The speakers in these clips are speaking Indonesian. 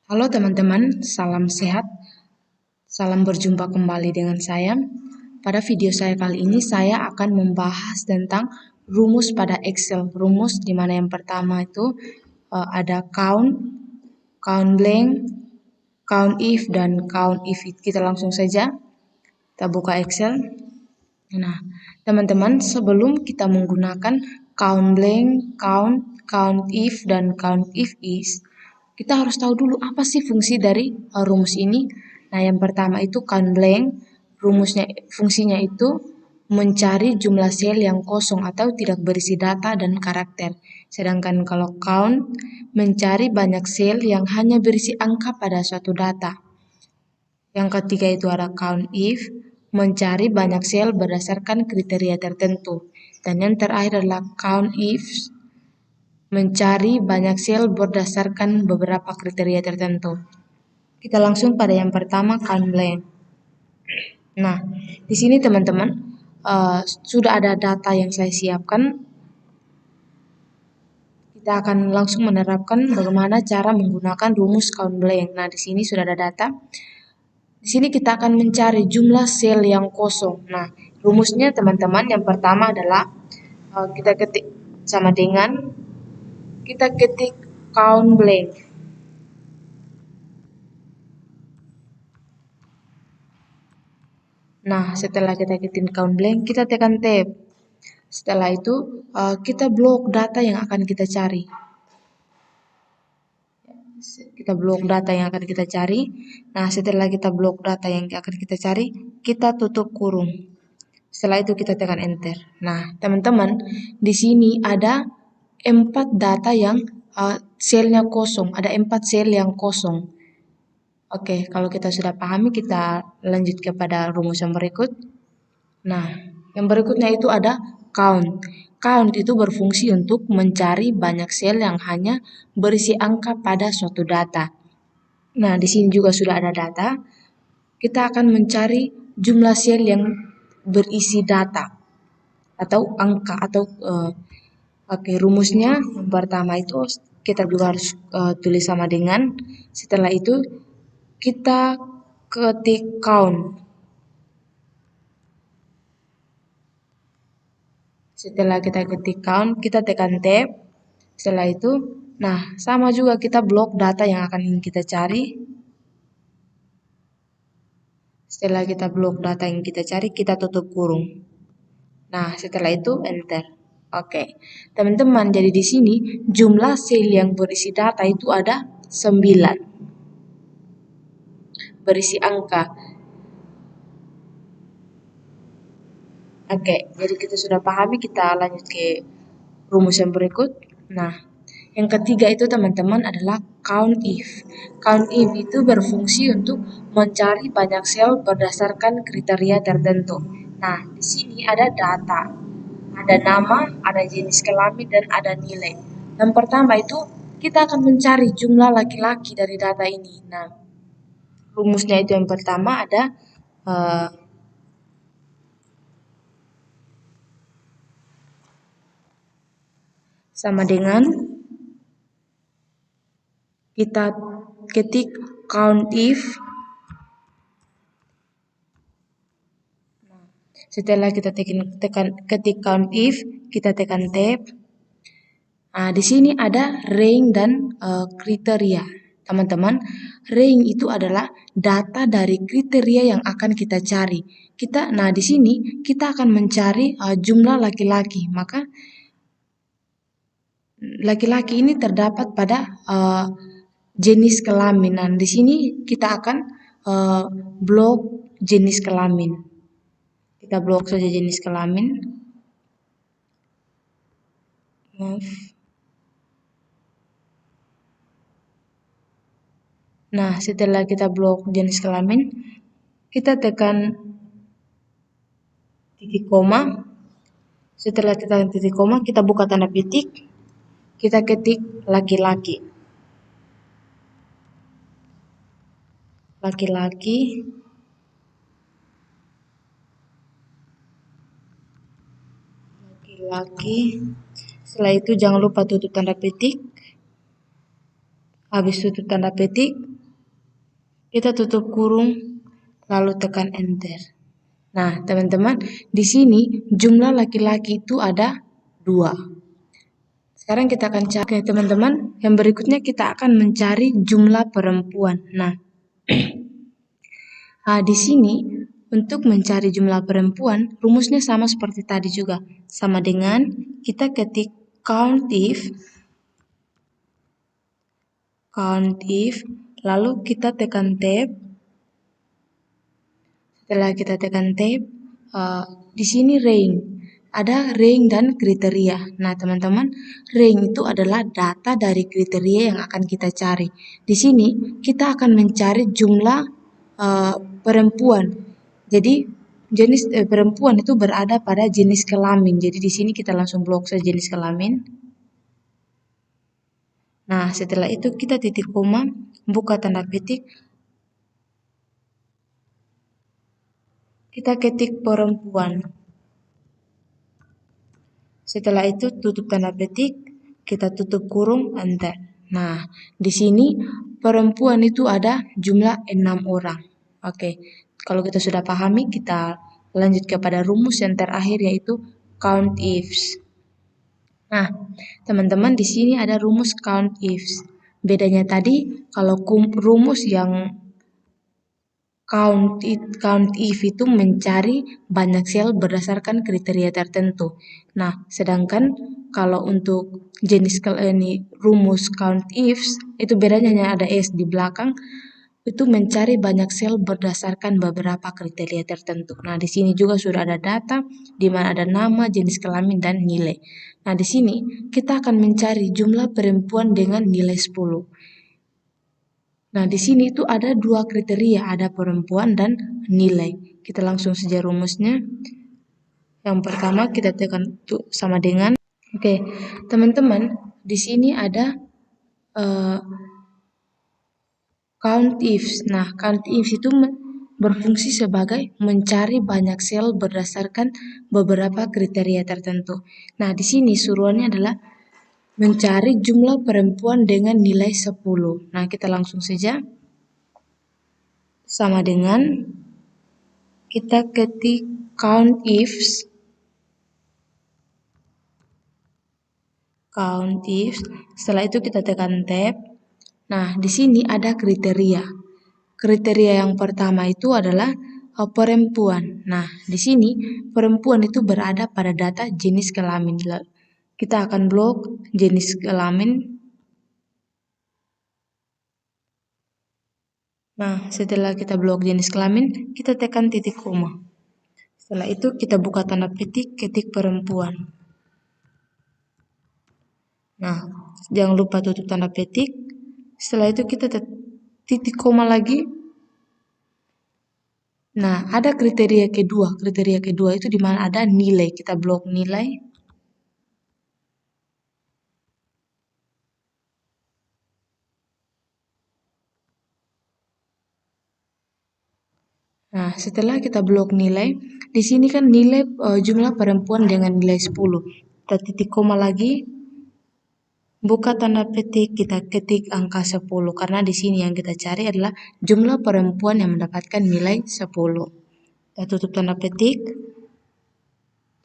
Halo teman-teman, salam sehat. Salam berjumpa kembali dengan saya. Pada video saya kali ini saya akan membahas tentang rumus pada Excel. Rumus di mana yang pertama itu ada count, count blank, count if dan count if. Kita langsung saja kita buka Excel. Nah, teman-teman, sebelum kita menggunakan count blank, count if dan count if is, kita harus tahu dulu apa sih fungsi dari rumus ini. Nah, yang pertama itu count blank, fungsinya itu mencari jumlah sel yang kosong atau tidak berisi data dan karakter. Sedangkan kalau count mencari banyak sel yang hanya berisi angka pada suatu data. Yang ketiga itu ada count if, mencari banyak sel berdasarkan kriteria tertentu. Dan yang terakhir adalah count if, mencari banyak sel berdasarkan beberapa kriteria tertentu. Kita langsung pada yang pertama, count blank. Nah, di sini teman-teman sudah ada data yang saya siapkan. Kita akan langsung menerapkan bagaimana cara menggunakan rumus count blank. Nah, di sini sudah ada data. Di sini kita akan mencari jumlah sel yang kosong. Nah, rumusnya teman-teman yang pertama adalah kita ketik sama dengan kita ketik count blank. Nah, setelah kita ketik count blank, kita tekan tab. Setelah itu, kita blok data yang akan kita cari. Kita blok data yang akan kita cari. Nah, setelah kita blok data yang akan kita cari, kita tutup kurung. Setelah itu kita tekan enter. Nah, teman-teman, di sini ada 4 data yang selnya kosong. Ada 4 sel yang kosong. Oke, kalau kita sudah pahami, kita lanjut kepada rumus yang berikut. Nah, yang berikutnya itu ada count. Count itu berfungsi untuk mencari banyak sel yang hanya berisi angka pada suatu data. Nah, di sini juga sudah ada data. Kita akan mencari jumlah sel yang berisi data atau angka atau rumusnya yang pertama itu kita juga harus tulis sama dengan, setelah itu kita ketik count. Setelah kita ketik count, kita tekan tab. Setelah itu, nah sama juga kita blok data yang akan ingin kita cari. Setelah kita blok data yang kita cari, kita tutup kurung. Nah, setelah itu enter. Oke. Teman-teman, jadi di sini jumlah sel yang berisi data itu ada 9. Berisi angka. Oke, jadi kita sudah pahami, kita lanjut ke rumus yang berikut. Nah, yang ketiga itu teman-teman adalah count if. Count if itu berfungsi untuk mencari banyak sel berdasarkan kriteria tertentu. Nah, di sini ada data, ada nama, ada jenis kelamin, dan ada nilai. Yang pertama itu kita akan mencari jumlah laki-laki dari data ini. Nah, rumusnya itu yang pertama ada sama dengan kita ketik count if. Setelah kita ketik count if, kita tekan tab. Nah, di sini ada range dan kriteria. Teman-teman, range itu adalah data dari kriteria yang akan kita cari. Nah di sini kita akan mencari jumlah laki-laki. Maka laki-laki ini terdapat pada jenis kelamin. Nah, di sini kita akan blok jenis kelamin. Kita blok saja jenis kelamin. Maaf. Nah, setelah kita blok jenis kelamin, kita tekan titik koma. Setelah kita tekan titik koma, kita buka tanda petik. Kita ketik laki-laki. Laki-laki. Laki-laki. Setelah itu jangan lupa tutup tanda petik. Habis tutup tanda petik, kita tutup kurung, lalu tekan enter. Nah, teman-teman, di sini jumlah laki-laki itu ada 2. Sekarang kita akan cari, oke teman-teman, yang berikutnya kita akan mencari jumlah perempuan. Nah, di sini untuk mencari jumlah perempuan, rumusnya sama seperti tadi juga. Sama dengan kita ketik count if, lalu kita tekan tab. Setelah kita tekan tab, di sini range. Ada range dan kriteria. Nah, teman-teman, range itu adalah data dari kriteria yang akan kita cari. Di sini kita akan mencari jumlah perempuan. Jadi jenis perempuan itu berada pada jenis kelamin. Jadi di sini kita langsung blok saja jenis kelamin. Nah, setelah itu kita titik koma, buka tanda petik, kita ketik perempuan. Setelah itu tutup tanda petik, kita tutup kurung, enter. Nah, di sini perempuan itu ada jumlah 6 orang. Oke, kalau kita sudah pahami, kita lanjut kepada rumus yang terakhir yaitu count ifs. Nah, teman-teman di sini ada rumus count ifs. Bedanya tadi kalau rumus yang count if itu mencari banyak sel berdasarkan kriteria tertentu. Nah, sedangkan kalau untuk jenis ini rumus count ifs itu bedanya hanya ada s di belakang, itu mencari banyak sel berdasarkan beberapa kriteria tertentu. Nah, di sini juga sudah ada data di mana ada nama, jenis kelamin dan nilai. Nah, di sini kita akan mencari jumlah perempuan dengan nilai 10. Nah, di sini itu ada 2 kriteria, ada perempuan dan nilai. Kita langsung saja rumusnya. Yang pertama kita tekan sama dengan, oke, teman-teman, di sini ada count ifs. Nah, count ifs itu berfungsi sebagai mencari banyak sel berdasarkan beberapa kriteria tertentu. Nah, di sini suruhannya adalah mencari jumlah perempuan dengan nilai 10. Nah, kita langsung saja sama dengan kita ketik count ifs. Setelah itu kita tekan tab. Nah, di sini ada kriteria. Kriteria yang pertama itu adalah perempuan. Nah, di sini perempuan itu berada pada data jenis kelamin. Kita akan blok jenis kelamin. Nah, setelah kita blok jenis kelamin, kita tekan titik koma. Setelah itu kita buka tanda petik, ketik perempuan. Nah, jangan lupa tutup tanda petik. Setelah itu kita titik koma lagi. Nah, ada kriteria kedua. Kriteria kedua itu di mana ada nilai. Kita blok nilai. Nah, setelah kita blok nilai, di sini kan nilai jumlah perempuan dengan nilai 10. Kita titik koma lagi. Buka tanda petik, kita ketik angka 10 karena di sini yang kita cari adalah jumlah perempuan yang mendapatkan nilai 10. Kita tutup tanda petik,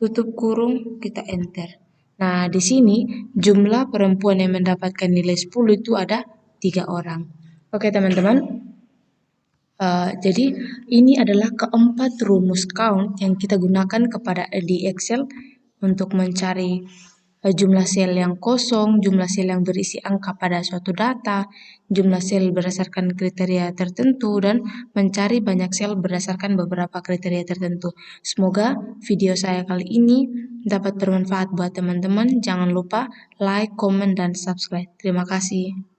tutup kurung, kita enter. Nah, di sini jumlah perempuan yang mendapatkan nilai 10 itu ada 3 orang. Oke, teman-teman. Jadi ini adalah keempat rumus count yang kita gunakan di Excel untuk mencari jumlah sel yang kosong, jumlah sel yang berisi angka pada suatu data, jumlah sel berdasarkan kriteria tertentu, dan mencari banyak sel berdasarkan beberapa kriteria tertentu. Semoga video saya kali ini dapat bermanfaat buat teman-teman. Jangan lupa like, comment, dan subscribe. Terima kasih.